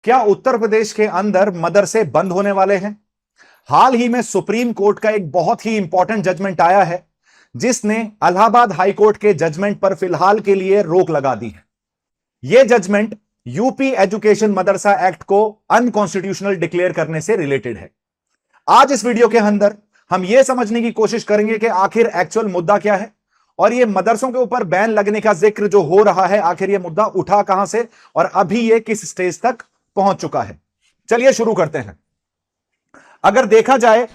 क्या उत्तर प्रदेश के अंदर मदरसे बंद होने वाले हैं? हाल ही में सुप्रीम कोर्ट का एक बहुत ही इंपॉर्टेंट जजमेंट आया है जिसने इलाहाबाद हाई कोर्ट के जजमेंट पर फिलहाल के लिए रोक लगा दी है। यह जजमेंट यूपी एजुकेशन मदरसा एक्ट को अनकॉन्स्टिट्यूशनल डिक्लेयर करने से रिलेटेड है। आज इस वीडियो के अंदर हम यह समझने की कोशिश करेंगे कि आखिर एक्चुअल मुद्दा क्या है और यह मदरसों के ऊपर बैन लगने का जिक्र जो हो रहा है, आखिर यह मुद्दा उठा कहां से और अभी यह किस स्टेज तक पहुंच चुका है। चलिए शुरू करते हैं। अगर देखा जाए,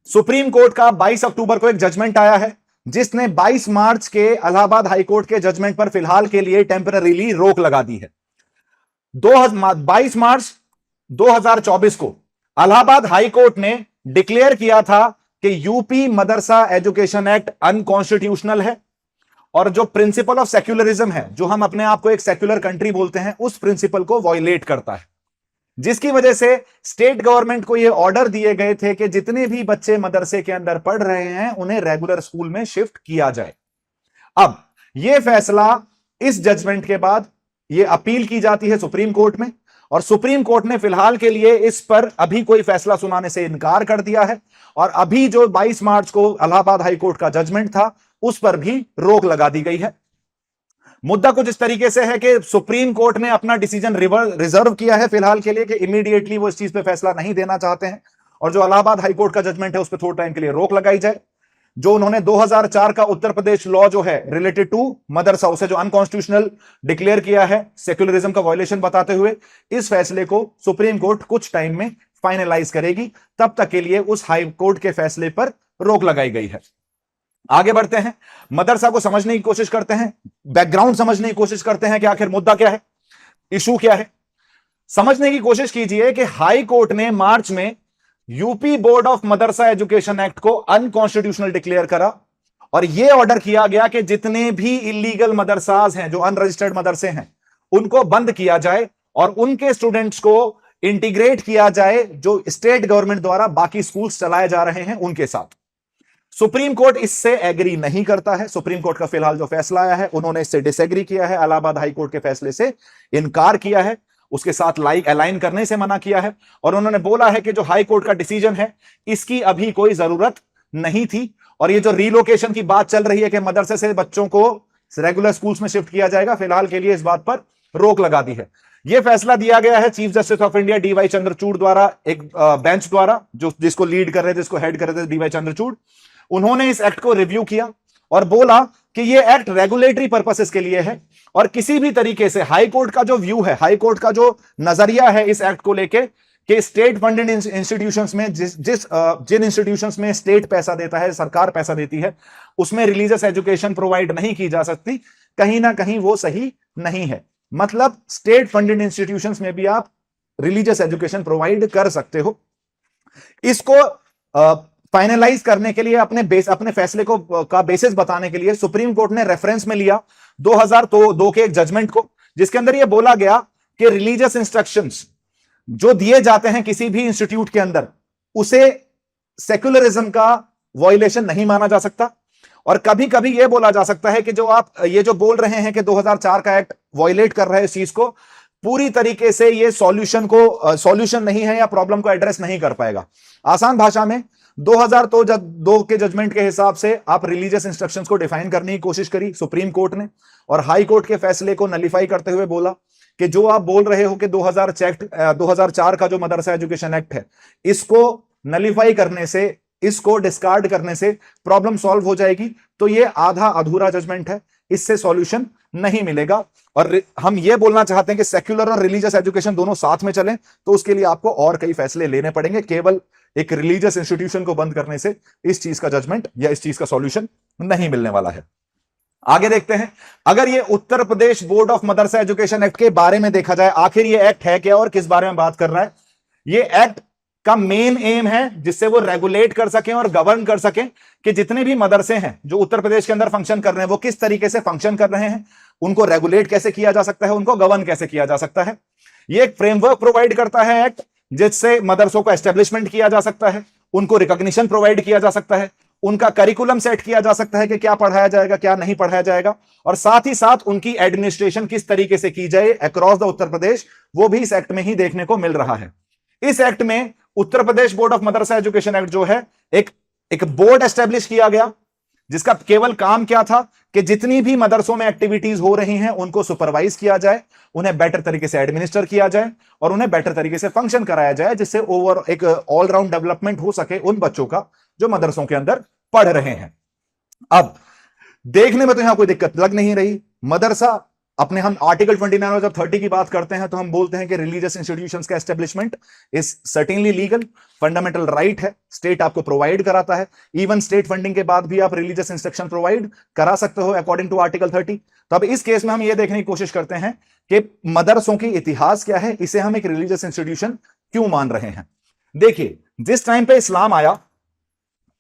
सुप्रीम कोर्ट का 22 अक्टूबर को एक जजमेंट आया है जिसने 22 मार्च के इलाहाबाद हाई कोर्ट के जजमेंट पर फिलहाल के लिए टेम्पररीली रोक लगा दी है। 22 मार्च 2024 को इलाहाबाद हाई कोर्ट ने डिक्लेयर किया था कि यूपी मदरसा एजुकेशन एक्ट अनकॉन्स्टिट्यूशनल है और जो प्रिंसिपल ऑफ सेक्युलरिज्म है, जो हम अपने आप को एक सेक्युलर कंट्री बोलते हैं, उस प्रिंसिपल को वायलेट करता है, जिसकी वजह से स्टेट गवर्नमेंट को यह ऑर्डर दिए गए थे कि जितने भी बच्चे मदरसे के अंदर पढ़ रहे हैं उन्हें रेगुलर स्कूल में शिफ्ट किया जाए। अब यह फैसला इस जजमेंट के बाद यह अपील की जाती है सुप्रीम कोर्ट में और सुप्रीम कोर्ट ने फिलहाल के लिए इस पर अभी कोई फैसला सुनाने से इनकार कर दिया है और अभी जो 22 मार्च को इलाहाबाद हाई कोर्ट का जजमेंट था उस पर भी रोक लगा दी गई है। मुद्दा कुछ इस तरीके से है कि सुप्रीम कोर्ट ने अपना डिसीजन रिजर्व किया है फिलहाल के लिए कि इमीडिएटली वो इस चीज पे फैसला नहीं देना चाहते हैं और जो इलाहाबाद हाई कोर्ट का जजमेंट है उस पर थोड़े टाइम के लिए रोक लगाई जाए। जो उन्होंने 2004 का उत्तर प्रदेश लॉ जो है रिलेटेड टू मदरसा, उसे जो अनकॉन्स्टिट्यूशनल डिक्लेयर किया है सेक्युलरिज्म का वायलेशन बताते हुए, इस फैसले को सुप्रीम कोर्ट कुछ टाइम में फाइनलाइज करेगी। तब तक के लिए उस हाई कोर्ट के फैसले पर रोक लगाई गई है। आगे बढ़ते हैं, मदरसा को समझने की कोशिश करते हैं, बैकग्राउंड समझने की कोशिश करते हैं कि आखिर मुद्दा क्या है, इशू क्या है। समझने की कोशिश कीजिए कि हाई कोर्ट ने मार्च में UP board of Madrasa Education act को अनकॉन्स्टिट्यूशनल डिक्लेयर करा और यह ऑर्डर किया गया कि जितने भी इलीगल मदरसाज हैं, जो अनरजिस्टर्ड मदरसे हैं, उनको बंद किया जाए और उनके स्टूडेंट्स को इंटीग्रेट किया जाए जो स्टेट गवर्नमेंट द्वारा बाकी स्कूल्स चलाए जा रहे हैं उनके साथ। सुप्रीम कोर्ट इससे एग्री नहीं करता है। सुप्रीम कोर्ट का फिलहाल जो फैसला आया है उन्होंने इससे डिसएग्री किया है, इलाहाबाद हाई कोर्ट के फैसले से इनकार किया है, उसके साथ अलाइन करने से मना किया है और उन्होंने बोला है कि जो हाई कोर्ट का डिसीजन है इसकी अभी कोई जरूरत नहीं थी। और ये जो रीलोकेशन की बात चल रही है कि मदरसे से बच्चों को रेगुलर स्कूल्स में शिफ्ट किया जाएगा, फिलहाल के लिए इस बात पर रोक लगा दी है। यह फैसला दिया गया है chief justice of India DY Chandrachud द्वारा, एक बेंच द्वारा, जो जिसको लीड कर रहे थे, जिसको हेड कर रहे थे डीवाई चंद्रचूड़। उन्होंने इस एक्ट को रिव्यू किया और बोला कि यह एक्ट रेगुलेटरी पर्पसेस के लिए है और किसी भी तरीके से हाई कोर्ट का जो व्यू है, हाई कोर्ट का जो नजरिया है इस एक्ट को लेके कि स्टेट फंडेड इंस्टीट्यूशंस में जिन इंस्टीट्यूशंस में स्टेट पैसा देता है, सरकार पैसा देती है, उसमें रिलीजियस एजुकेशन प्रोवाइड नहीं की जा सकती, कहीं ना कहीं वो सही नहीं है। मतलब स्टेट फंडेड इंस्टीट्यूशंस में भी आप रिलीजियस एजुकेशन प्रोवाइड कर सकते हो। इसको फाइनलाइज करने के लिए अपने फैसले को का बेसिस बताने के लिए सुप्रीम कोर्ट ने रेफरेंस में लिया 2002 के एक जजमेंट को, जिसके अंदर यह बोला गया कि रिलीजियस इंस्ट्रक्शंस जो दिए जाते हैं किसी भी इंस्टीट्यूट के अंदर, उसे सेक्युलरिज्म का वायलेशन नहीं माना जा सकता। और कभी कभी यह बोला जा सकता है कि जो आप ये जो बोल रहे हैं कि 2004 का एक्ट वायलेट कर रहे हैं इस चीज को, पूरी तरीके से ये सॉल्यूशन नहीं है या प्रॉब्लम को एड्रेस नहीं कर पाएगा। आसान भाषा में 2002 के जजमेंट के हिसाब से आप रिलीजियस इंस्ट्रक्शंस को डिफाइन करने की कोशिश करी सुप्रीम कोर्ट ने और हाई कोर्ट के फैसले को नलिफाई करते हुए बोला कि जो आप बोल रहे हो कि 2004 का जो मदरसा एजुकेशन एक्ट है, इसको नलिफाई करने से, इसको डिस्कार्ड करने से प्रॉब्लम सॉल्व हो जाएगी, तो ये आधा अधूरा जजमेंट है, इससे सॉल्यूशन नहीं मिलेगा। और हम ये बोलना चाहते हैं कि सेक्युलर और रिलीजियस एजुकेशन दोनों साथ में चलें, तो उसके लिए आपको और कई फैसले लेने पड़ेंगे। केवल एक रिलीजियस इंस्टीट्यूशन को बंद करने से इस चीज का जजमेंट या इस चीज का सॉल्यूशन नहीं मिलने वाला है। आगे देखते हैं, अगर ये Uttar Pradesh Board of Madrasa Education Act के बारे में देखा जाए, आखिर ये एक्ट है क्या और किस बारे में बात कर रहा है। ये एक्ट का मेन एम है जिससे वो रेगुलेट कर सकें और गवर्न कर सकें कि जितने भी मदरसे हैं जो उत्तर प्रदेश के अंदर फंक्शन कर रहे हैं वो किस तरीके से फंक्शन कर रहे हैं, उनको रेगुलेट कैसे किया जा सकता है, उनको गवर्न कैसे किया जा सकता है। ये एक फ्रेमवर्क प्रोवाइड करता है एक्ट, जिससे मदरसों का एस्टेब्लिशमेंट किया जा सकता है, उनको रिकॉग्निशन प्रोवाइड किया जा सकता है उनका करिकुलम सेट किया जा सकता है कि क्या पढ़ाया जाएगा, क्या नहीं पढ़ाया जाएगा, और साथ ही साथ उनकी एडमिनिस्ट्रेशन किस तरीके से की जाए अक्रॉस द उत्तर प्रदेश, वो भी इस एक्ट में ही देखने को मिल रहा है। इस एक्ट में Uttar Pradesh Board of Madrasa Education Act जो है, एक बोर्ड एस्टेब्लिश किया गया, जिसका केवल काम क्या था कि जितनी भी मदरसों में एक्टिविटीज हो रही हैं उनको सुपरवाइज किया जाए, उन्हें बेटर तरीके से एडमिनिस्टर किया जाए और उन्हें बेटर तरीके से फंक्शन कराया जाए, जिससे ओवर एक ऑलराउंड डेवलपमेंट हो सके उन बच्चों का जो मदरसों के अंदर पढ़ रहे हैं। अब देखने में तो यहां कोई दिक्कत लग नहीं रही। मदरसा अपने हम आर्टिकल 29 और जब 30 की बात करते हैं तो हम बोलते हैं कि रिलीजियस इंस्टीट्यूशंस का establishment is certainly legal, fundamental right है, स्टेट आपको प्रोवाइड कराता है। इवन स्टेट फंडिंग के बाद भी आप रिलीजियस इंस्ट्रक्शन प्रोवाइड करा सकते हो अकॉर्डिंग टू आर्टिकल 30। तो अब इस केस में हम ये देखने की कोशिश करते हैं कि मदरसों की इतिहास क्या है, इसे हम एक रिलीजियस इंस्टीट्यूशन क्यों मान रहे हैं। देखिए, जिस टाइम पे इस्लाम आया,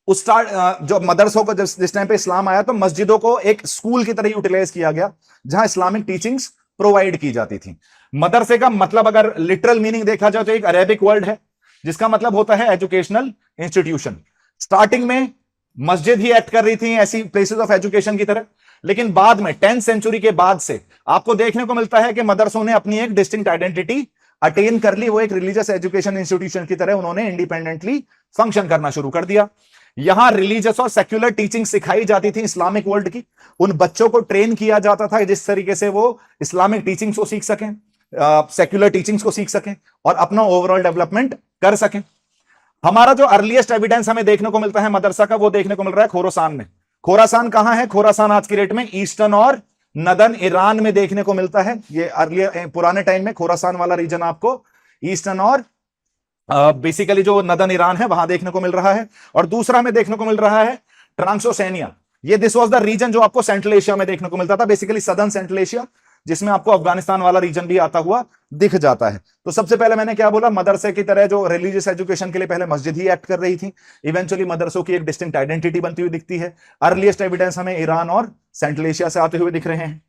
उस जो मदरसों को जिस टाइम पे इस्लाम आया तो मस्जिदों को एक स्कूल की तरह यूटिलाइज किया गया, जहां इस्लामिक टीचिंग्स प्रोवाइड की जाती थी। मदरसे का मतलब अगर लिटरल मीनिंग देखा जाए तो एक अरेबिक वर्ड है, जिसका मतलब होता है एजुकेशनल इंस्टीट्यूशन। स्टार्टिंग में मस्जिद ही एक्ट कर रही थी ऐसी प्लेसेस ऑफ एजुकेशन की तरह, लेकिन बाद में 10th सेंचुरी के बाद से आपको देखने को मिलता है कि मदरसों ने अपनी एक डिस्टिंक्ट आइडेंटिटी अटेन कर ली। वो एक रिलीजियस एजुकेशन इंस्टीट्यूशन की तरह उन्होंने इंडिपेंडेंटली फंक्शन करना शुरू कर दिया। यहां रिलीजियस और सेक्युलर टीचिंग सिखाई जाती थी इस्लामिक वर्ल्ड की। उन बच्चों को ट्रेन किया जाता था जिस तरीके से वो इस्लामिक टीचिंग्स को सीख सकें, सेक्युलर टीचिंग्स को सीख सकें और अपना ओवरऑल डेवलपमेंट कर सकें। हमारा जो अर्लीस्ट एविडेंस हमें देखने को मिलता है मदरसा का, वो देखने को मिल रहा है खोरासान में। खोरासान कहां है? खोरासान आज की डेट में ईस्टर्न और नदर्न ईरान में देखने को मिलता है। ये अर्ली पुराने टाइम में खोरासान वाला रीजन आपको ईस्टर्न और बेसिकली जो नदर्न ईरान है वहां देखने को मिल रहा है। और दूसरा में देखने को मिल रहा है ट्रांसोसेनिया। ये दिस वाज द रीजन जो आपको सेंट्रल एशिया में देखने को मिलता था, बेसिकली सदर्न सेंट्रल एशिया, जिसमें आपको अफगानिस्तान वाला रीजन भी आता हुआ दिख जाता है। तो सबसे पहले मैंने क्या बोला, मदरसे की तरह जो रिलीजियस एजुकेशन के लिए पहले मस्जिद ही एक्ट कर रही थी, इवेंचुअली मदरसों की एक डिस्टिंक्ट आइडेंटिटी बनती हुई दिखती है। अर्लीस्ट एविडेंस हमें ईरान और सेंट्रल एशिया से आते हुए दिख रहे हैं।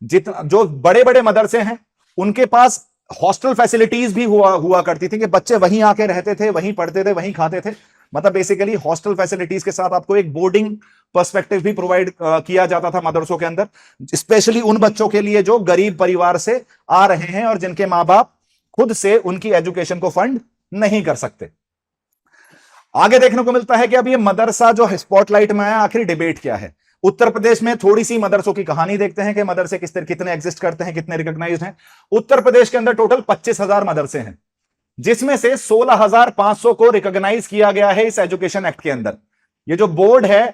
जितना जो बड़े बड़े मदरसे हैं उनके पास हॉस्टल फैसिलिटीज भी हुआ करती थी कि बच्चे वहीं आके रहते थे, वहीं पढ़ते थे, वहीं खाते थे। मतलब बेसिकली हॉस्टल फैसिलिटीज के साथ आपको एक बोर्डिंग पर्सपेक्टिव भी प्रोवाइड किया जाता था मदरसों के अंदर, स्पेशली उन बच्चों के लिए जो गरीब परिवार से आ रहे हैं और जिनके मां बाप खुद से उनकी एजुकेशन को फंड नहीं कर सकते। आगे देखने को मिलता है कि अब ये मदरसा जो स्पॉटलाइट में आया, आखिर डिबेट क्या है। उत्तर प्रदेश में थोड़ी सी मदरसों की कहानी देखते हैं कि मदरसे किस तरह कितने एग्जिस्ट करते हैं, कितने रिकॉग्नाइज्ड हैं। उत्तर प्रदेश के अंदर टोटल 25,000 मदरसे हैं, जिसमें से 16,500 को रिकॉग्नाइज किया गया है इस एजुकेशन एक्ट के अंदर। ये जो बोर्ड है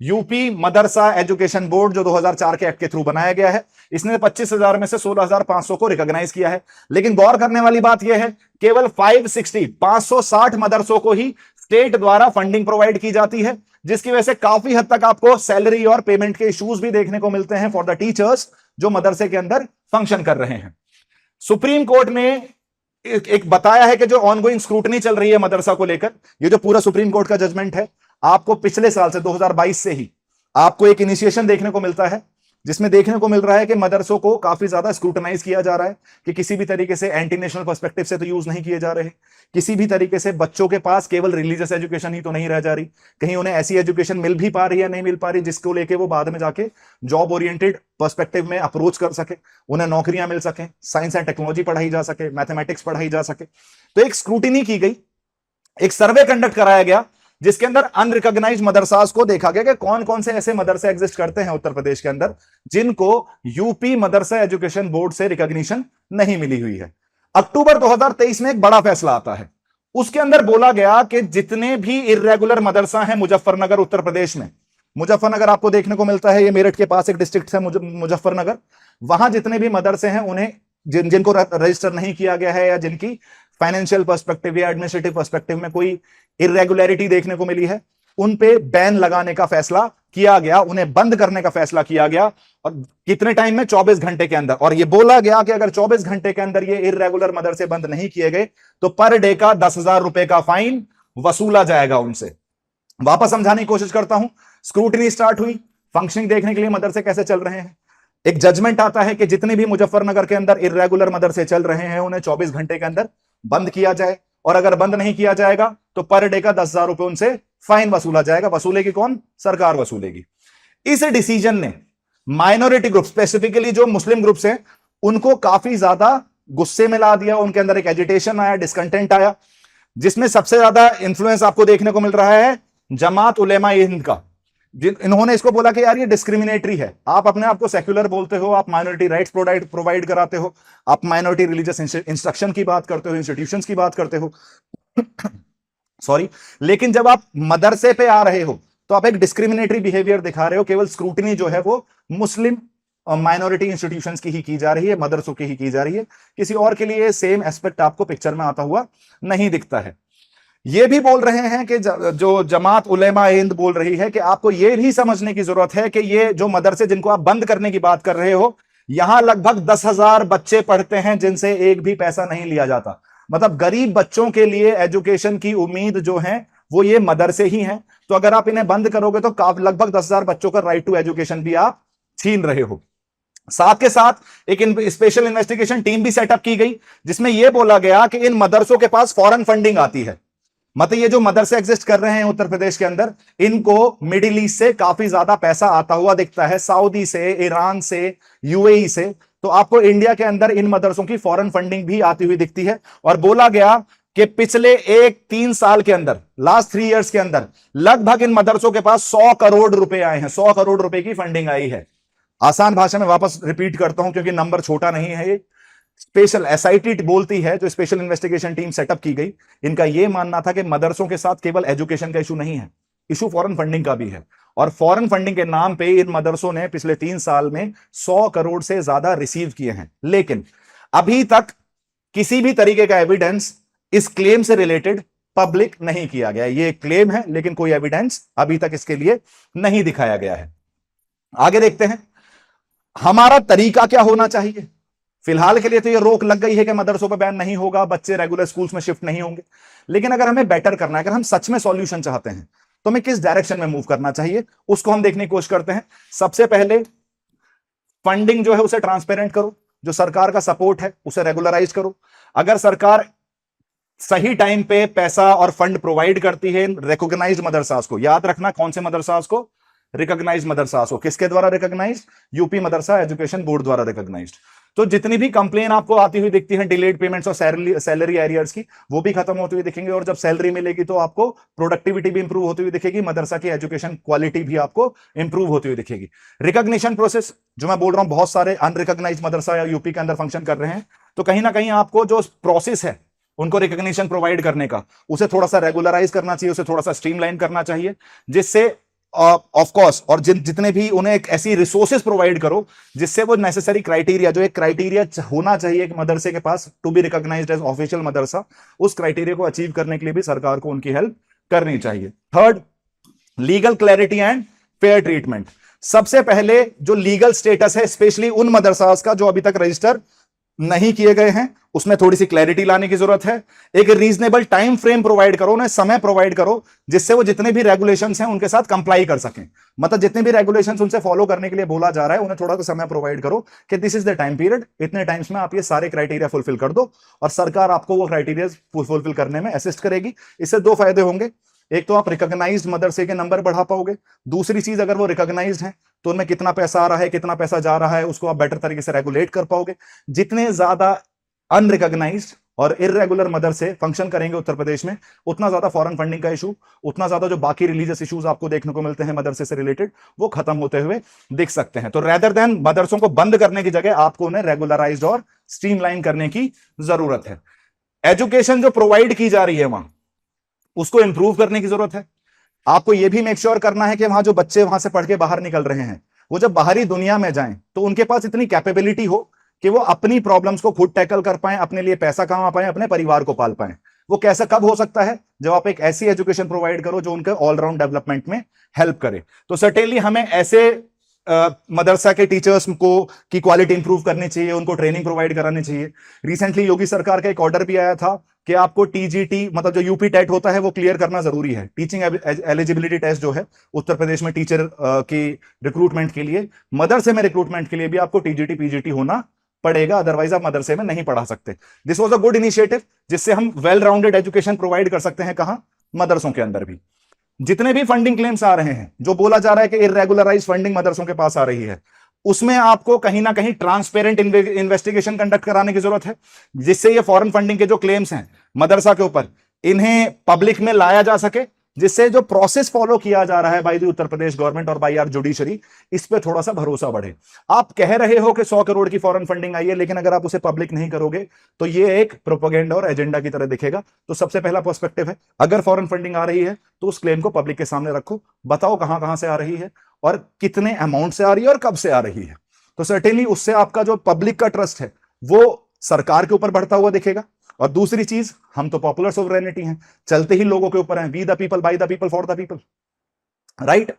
यूपी मदरसा एजुकेशन बोर्ड, जो 2004 के एक्ट के थ्रू बनाया गया है, इसने 25,000 में से 16,500 को रिकॉग्नाइज किया है। लेकिन गौर करने वाली बात यह है केवल 560 मदरसों को ही स्टेट द्वारा फंडिंग प्रोवाइड की जाती है, जिसकी वजह से काफी हद तक आपको सैलरी और पेमेंट के इश्यूज भी देखने को मिलते हैं फॉर द टीचर्स जो मदरसे के अंदर फंक्शन कर रहे हैं। सुप्रीम कोर्ट ने एक बताया है कि जो ऑनगोइंग स्क्रूटनी चल रही है मदरसा को लेकर, ये जो पूरा सुप्रीम कोर्ट का जजमेंट है, आपको पिछले साल से 2022 से ही आपको एक इनिशिएशन देखने को मिलता है, जिसमें देखने को मिल रहा है कि मदरसों को काफी ज्यादा स्क्रूटनाइज किया जा रहा है कि किसी भी तरीके से एंटी नेशनल पर्सपेक्टिव से तो यूज नहीं किए जा रहे, किसी भी तरीके से बच्चों के पास केवल रिलीजियस एजुकेशन ही तो नहीं रह जा रही, कहीं उन्हें ऐसी एजुकेशन मिल भी पा रही है नहीं मिल पा रही जिसको लेके वो बाद में जाके जॉब ओरिएंटेड पर्सपेक्टिव में अप्रोच कर सके, उन्हें नौकरियां मिल सके, साइंस एंड टेक्नोलॉजी पढ़ाई जा सके, मैथमेटिक्स पढ़ाई जा सके। तो एक स्क्रूटिनी की गई, एक सर्वे कंडक्ट कराया गया, जिसके अंदर अनरिकॉग्नाइज्ड मदरसास को देखा गया कि कौन कौन से ऐसे मदरसे एग्जिस्ट करते हैं उत्तर प्रदेश के अंदर जिनको यूपी मदरसा एजुकेशन बोर्ड से रिकॉग्निशन नहीं मिली हुई है। अक्टूबर 2023 में एक बड़ा फैसला आता है, उसके अंदर बोला गया कि जितने भी इर्रेगुलर मदरसा हैं मुजफ्फरनगर उत्तर प्रदेश में, मुजफ्फरनगर आपको देखने को मिलता है, ये मेरठ के पास एक डिस्ट्रिक्ट है मुजफ्फरनगर, वहां जितने भी मदरसे हैं उन्हें जिनको रजिस्टर नहीं किया गया है या जिनकी फाइनेंशियल पर्सपेक्टिव या एडमिनिस्ट्रेटिव पर्सपेक्टिव में कोई इरेगुलरिटी देखने को मिली है, उन पे बैन लगाने का फैसला किया गया, उन्हें बंद करने का फैसला किया गया। और कितने टाइम में? 24 घंटे के अंदर। और यह बोला गया कि अगर 24 घंटे के अंदर ये इरेगुलर मदरसे बंद नहीं किए गए तो पर डे का 10,000 रुपए का फाइन वसूला जाएगा उनसे। वापस समझाने की कोशिश करता हूं। स्क्रूटनी स्टार्ट हुई, फंक्शनिंग देखने के लिए मदरसे कैसे चल रहे हैं। एक जजमेंट आता है कि जितने भी मुजफ्फरनगर के अंदर इरेगुलर मदरसे चल रहे हैं उन्हें 24 घंटे के अंदर बंद किया जाए और अगर बंद नहीं किया जाएगा तो पर डे का 10,000 रुपए उनसे फाइन वसूला जाएगा। वसूलेगी कौन? सरकार वसूलेगी। इस डिसीजन ने माइनॉरिटी ग्रुप, स्पेसिफिकली जो मुस्लिम ग्रुप्स हैं, उनको काफी ज्यादा गुस्से में ला दिया। उनके अंदर एक एजिटेशन आया, डिस्कंटेंट आया, जिसमें सबसे ज्यादा इंफ्लुएंस आपको देखने को मिल रहा है जमात उलेमा हिंद का। इन्होंने इसको बोला कि यार ये डिस्क्रिमिनेटरी है, आप अपने आप को सेक्युलर बोलते हो, आप माइनॉरिटी राइट्स प्रोवाइड कराते हो, आप माइनॉरिटी रिलीजियस इंस्ट्रक्शन की बात करते हो, इंस्टीट्यूशंस की बात करते हो सॉरी, लेकिन जब आप मदरसे पे आ रहे हो तो आप एक डिस्क्रिमिनेटरी बिहेवियर दिखा रहे हो। केवल स्क्रूटनी जो है वो मुस्लिम माइनॉरिटी इंस्टीट्यूशंस की ही की जा रही है, मदरसों की ही की जा रही है, किसी और के लिए सेम एस्पेक्ट आपको पिक्चर में आता हुआ नहीं दिखता है। ये भी बोल रहे हैं कि जो जमात उलेमा हिंद बोल रही है कि आपको ये भी समझने की जरूरत है कि ये जो मदरसे जिनको आप बंद करने की बात कर रहे हो, यहां लगभग 10,000 बच्चे पढ़ते हैं जिनसे एक भी पैसा नहीं लिया जाता। मतलब गरीब बच्चों के लिए एजुकेशन की उम्मीद जो है वो ये मदरसे ही हैं। तो अगर आप इन्हें बंद करोगे तो लगभग 10,000 बच्चों का राइट टू एजुकेशन भी आप छीन रहे हो। साथ के साथ एक स्पेशल इन्वेस्टिगेशन टीम भी सेटअप की गई, जिसमें यह बोला गया कि इन मदरसों के पास फॉरेन फंडिंग आती है। मतलब ये जो मदरसे एग्जिस्ट कर रहे हैं उत्तर प्रदेश के अंदर, इनको मिडिल ईस्ट से काफी ज्यादा पैसा आता हुआ दिखता है, सऊदी से, ईरान से, यूएई से। तो आपको इंडिया के अंदर इन मदरसों की फॉरेन फंडिंग भी आती हुई दिखती है। और बोला गया कि पिछले 3 साल के अंदर, लास्ट 3 इयर्स के अंदर, लगभग इन मदरसों के पास 100 करोड़ रुपए आए हैं, 100 करोड़ रुपए की फंडिंग आई है। आसान भाषा में वापस रिपीट करता हूं क्योंकि नंबर छोटा नहीं है। ये स्पेशल एसआईटी बोलती है, जो स्पेशल इन्वेस्टिगेशन टीम सेटअप की गई, इनका यह मानना था कि मदरसों के साथ केवल एजुकेशन का इशू नहीं है, इशू फॉरेन फंडिंग का भी है। और फॉरेन फंडिंग के नाम पे इन मदरसों ने पिछले 3 साल में 100 करोड़ से ज्यादा रिसीव किए हैं। लेकिन अभी तक किसी भी तरीके का एविडेंस इस क्लेम से रिलेटेड पब्लिक नहीं किया गया। ये क्लेम है लेकिन कोई एविडेंस अभी तक इसके लिए नहीं दिखाया गया है। आगे देखते हैं हमारा तरीका क्या होना चाहिए। फिलहाल के लिए तो ये रोक लग गई है कि मदरसों पर बैन नहीं होगा, बच्चे रेगुलर स्कूल्स में शिफ्ट नहीं होंगे। लेकिन अगर हमें बेटर करना है, अगर हम सच में सॉल्यूशन चाहते हैं, तो हमें किस डायरेक्शन में मूव करना चाहिए उसको हम देखने की कोशिश करते हैं। सबसे पहले फंडिंग जो है उसे ट्रांसपेरेंट करो, जो सरकार का सपोर्ट है उसे रेगुलराइज करो। अगर सरकार सही टाइम पे पैसा और फंड प्रोवाइड करती है रिकॉग्नाइज्ड मदरसास को, याद रखना कौन से मदरसास को, रिकॉग्नाइज्ड मदरसास को। किसके द्वारा रिकॉग्नाइज्ड? यूपी मदरसा एजुकेशन बोर्ड द्वारा रिकॉग्नाइज्ड। तो जितनी भी कंप्लेन आपको आती हुई दिखती है डिलेड पेमेंट्स और सैलरी एरियर्स की, वो भी खत्म होती हुई दिखेंगे। और जब सैलरी मिलेगी तो आपको प्रोडक्टिविटी भी इंप्रूव होती हुई दिखेगी, मदरसा की एजुकेशन क्वालिटी भी आपको इंप्रूव होती हुई दिखेगी। रिकॉग्निशन प्रोसेस जो मैं बोल रहा हूं, बहुत सारे अनरिकॉग्नाइज्ड मदरसा या यूपी के अंदर फंक्शन कर रहे हैं, तो कहीं ना कहीं आपको जो प्रोसेस है उनको रिकॉग्निशन प्रोवाइड करने का, उसे थोड़ा सा रेगुलराइज करना चाहिए, उसे थोड़ा सा स्ट्रीमलाइन करना चाहिए, जिससे ऑफ कोर्स और जितने भी उन्हें एक ऐसी रिसोर्सेज प्रोवाइड करो जिससे वो नेसेसरी क्राइटेरिया, जो एक क्राइटेरिया होना चाहिए एक मदरसे के पास to be recognised as official madrasa, उस क्राइटेरिया को अचीव करने के लिए भी सरकार को उनकी हेल्प करनी चाहिए। Third, legal clarity and fair treatment. सबसे पहले जो लीगल स्टेटस है स्पेशली उन मदरसास का जो अभी तक रजिस्टर नहीं किए गए हैं, उसमें थोड़ी सी क्लैरिटी लाने की जरूरत है। एक रीजनेबल टाइम फ्रेम प्रोवाइड करो, उन्हें समय प्रोवाइड करो, जिससे वो जितने भी रेगुलेशंस हैं उनके साथ कंप्लाई कर सकें। मतलब जितने भी रेगुलेशंस उनसे फॉलो करने के लिए बोला जा रहा है, उन्हें थोड़ा सा समय प्रोवाइड करो कि this is the time period, इतने टाइम्स में आप ये सारे क्राइटेरिया फुलफिल कर दो, और सरकार आपको वो क्राइटेरिया फुलफिल करने में असिस्ट करेगी। इससे 2 फायदे होंगे। एक तो आप रिकॉग्नाइज्ड मदरसे के नंबर बढ़ा पाओगे, दूसरी चीज अगर वो रिकॉग्नाइज्ड है तो उनमें कितना पैसा आ रहा है, कितना पैसा जा रहा है, उसको आप बेटर तरीके से रेगुलेट कर पाओगे। जितने ज्यादा अनरिकॉग्नाइज्ड और इररेगुलर मदरसे फंक्शन करेंगे उत्तर प्रदेश में, उतना ज्यादा फॉरेन फंडिंग का इशू, उतना ज्यादा जो बाकी रिलीजियस इश्यूज आपको देखने को मिलते हैं मदरसे से रिलेटेड, वो खत्म होते हुए दिख सकते हैं। तो रेदर देन मदरसों को बंद करने की जगह आपको उन्हें रेगुलराइज्ड और स्ट्रीमलाइन करने की जरूरत है। एजुकेशन जो प्रोवाइड की जा रही है वहां, उसको इंप्रूव करने की जरूरत है। आपको यह भी मेक श्योर करना है कि वहां जो बच्चे वहां से पढ़ के बाहर निकल रहे हैं, वो जब बाहरी दुनिया में जाएं तो उनके पास इतनी कैपेबिलिटी हो कि वो अपनी प्रॉब्लम्स को खुद टैकल कर पाए, अपने लिए पैसा कमा पाए, अपने परिवार को पाल पाए। वो कैसा कब हो सकता है? जब आप एक ऐसी एजुकेशन प्रोवाइड करो जो उनके ऑलराउंड डेवलपमेंट में हेल्प करे। तो सर्टेनली हमें ऐसे मदरसा के टीचर्स को की क्वालिटी इंप्रूव करनी चाहिए, उनको ट्रेनिंग प्रोवाइड करानी चाहिए। रिसेंटली योगी सरकार का एक ऑर्डर भी आया था कि आपको टीजीटी, मतलब जो यूपी टेट होता है, वो क्लियर करना जरूरी है। टीचिंग एलिजिबिलिटी टेस्ट जो है उत्तर प्रदेश में टीचर की रिक्रूटमेंट के लिए, मदरसे में रिक्रूटमेंट के लिए भी आपको टीजीटी पीजीटी होना पड़ेगा, अदरवाइज आप मदरसे में नहीं पढ़ा सकते। This was a good initiative, जिससे हम वेल राउंडेड एजुकेशन प्रोवाइड कर सकते हैं। कहां? मदरसों के अंदर भी। जितने भी फंडिंग क्लेम्स आ रहे हैं, जो बोला जा रहा है कि इरेगुलराइज फंडिंग मदरसों के पास आ रही है, उसमें आपको कहीं ना कहीं ट्रांसपेरेंट इन्वेस्टिगेशन कंडक्ट कराने की जरूरत है, जिससे ये फॉरेन फंडिंग के जो क्लेम्स हैं मदरसा के ऊपर, इन्हें पब्लिक में लाया जा सके, जिससे जो प्रोसेस फॉलो किया जा रहा है by the Uttar Pradesh government और बाय आवर जुडिशरी, इस पे थोड़ा सा भरोसा बढ़े। आप कह रहे हो कि 100 करोड़ की फॉरेन फंडिंग आई है, लेकिन अगर आप उसे पब्लिक नहीं करोगे तो ये एक प्रोपेगेंडा और एजेंडा की तरह दिखेगा। तो सबसे पहला पर्सपेक्टिव है, अगर फॉरेन फंडिंग आ रही है तो उस क्लेम को पब्लिक के सामने रखो, बताओ कहां कहां से आ रही है और कितने अमाउंट से आ रही है और कब से आ रही है। तो सर्टेनली उससे आपका जो पब्लिक का ट्रस्ट है वो सरकार के ऊपर बढ़ता हुआ दिखेगा। और दूसरी चीज, हम तो पॉपुलर सोवरेनिटी हैं, चलते ही लोगों के ऊपर हैं, we the people, by the people, for the people, right.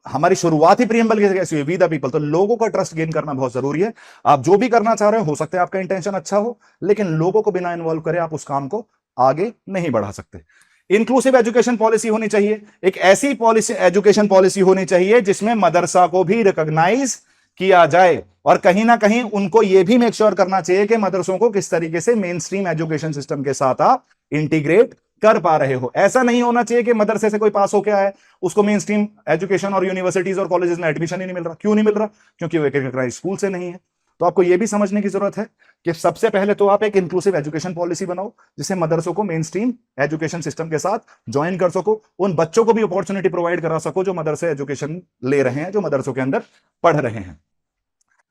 हमारी शुरुआत ही प्रीएम्बल की कैसी हुई? We the people. तो लोगों का ट्रस्ट गेन करना बहुत जरूरी है। आप जो भी करना चाह रहे हो सकता है आपका इंटेंशन अच्छा हो, लेकिन लोगों को बिना इन्वॉल्व करे आप उस काम को आगे नहीं बढ़ा सकते। इंक्लूसिव एजुकेशन पॉलिसी होनी चाहिए, एक ऐसी पॉलिसी, एजुकेशन पॉलिसी होनी चाहिए जिसमें मदरसा को भी रिकॉग्नाइज किया जाए, और कहीं ना कहीं उनको यह भी मेक श्योर करना चाहिए कि मदरसों को किस तरीके से मेन स्ट्रीम एजुकेशन सिस्टम के साथ आप इंटीग्रेट कर पा रहे हो। ऐसा नहीं होना चाहिए कि मदरसे से कोई पास होके आए, उसको मेन स्ट्रीम एजुकेशन और यूनिवर्सिटीज और कॉलेजेस में एडमिशन ही नहीं मिल रहा। क्यों नहीं मिल रहा? क्योंकि वो एक स्कूल से नहीं है। तो आपको यह भी समझने की जरूरत है कि सबसे पहले तो आप एक इंक्लूसिव एजुकेशन पॉलिसी बनाओ, जिससे मदरसों को मेन स्ट्रीम एजुकेशन सिस्टम के साथ ज्वाइन कर सको, उन बच्चों को भी अपॉर्चुनिटी प्रोवाइड करा सको जो मदरसे एजुकेशन ले रहे हैं, जो मदरसों के अंदर पढ़ रहे हैं।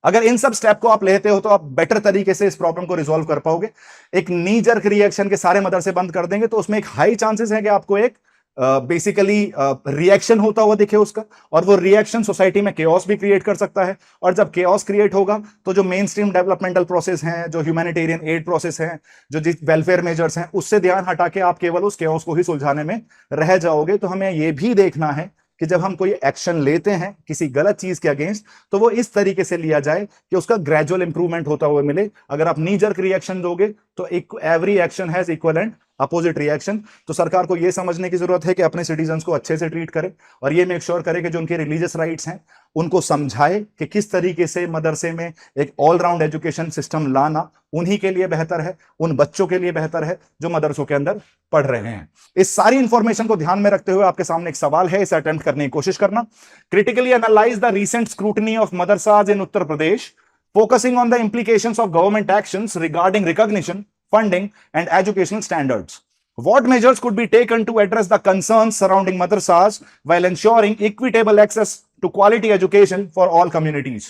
अगर इन सब स्टेप को आप लेते हो तो आप बेटर तरीके से इस प्रॉब्लम को रिजॉल्व कर पाओगे। एक नी जर्क रिएक्शन के सारे मदरसे बंद कर देंगे तो उसमें एक हाई चांसेस है कि आपको एक बेसिकली रिएक्शन होता हुआ दिखे उसका, और वो रिएक्शन सोसाइटी में केओस भी क्रिएट कर सकता है। और जब केओस क्रिएट होगा तो जो मेन स्ट्रीम डेवलपमेंटल प्रोसेस हैं, जो ह्यूमैनिटेरियन एड प्रोसेस हैं, जो वेलफेयर मेजर्स हैं, उससे ध्यान हटा के आप केवल उस केओस को ही सुलझाने में रह जाओगे। तो हमें यह भी देखना है कि जब हम कोई एक्शन लेते हैं किसी गलत चीज के अगेंस्ट, तो वो इस तरीके से लिया जाए कि उसका ग्रेजुअल इंप्रूवमेंट होता हुआ मिले। अगर आप नी जर्क रिएक्शन दोगे तो every action has equal and opposite reaction. तो सरकार को यह समझने की जरूरत है कि अपने सिटीजन्स को अच्छे से ट्रीट करे, और ये मेक श्योर करे कि जो उनके रिलीजियस राइट्स हैं उनको समझाए कि किस तरीके से मदरसे में एक ऑलराउंड एजुकेशन सिस्टम लाना उन्हीं के लिए बेहतर है, उन बच्चों के लिए बेहतर है जो मदरसों के अंदर पढ़ रहे हैं। इस सारी इंफॉर्मेशन को ध्यान में रखते हुए आपके सामने एक सवाल है, इसे अटेम्प्ट करने की कोशिश करना। Critically analyse the recent scrutiny of मदरसाज in Uttar Pradesh, focusing on the implications of government actions regarding recognition, funding and educational standards. What measures could be taken to address the concerns surrounding madrasas while ensuring equitable access to quality education for all communities?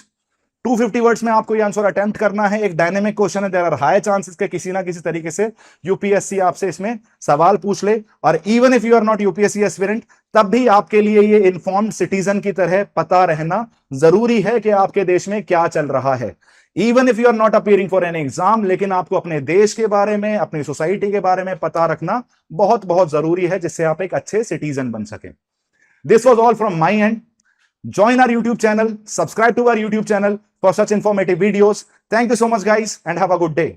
250 words में आपको ये answer attempt करना है। एक dynamic question है, there are high chances के किसी ना किसी तरीके से यूपीएससी आपसे इसमें सवाल पूछ ले, और even if you are not UPSC aspirant, तब भी आपके लिए ये इन्फॉर्म्ड सिटीजन की तरह पता रहना जरूरी है कि आपके देश में क्या चल रहा है। Even if you are not appearing for an exam, लेकिन आपको अपने देश के बारे में, अपनी सोसाइटी के बारे में पता रखना बहुत बहुत जरूरी है, जिससे आप एक अच्छे सिटीजन बन सके। This was all from my and. Join our YouTube channel, subscribe to our YouTube channel for such informative videos. Thank you so much guys and have a good day.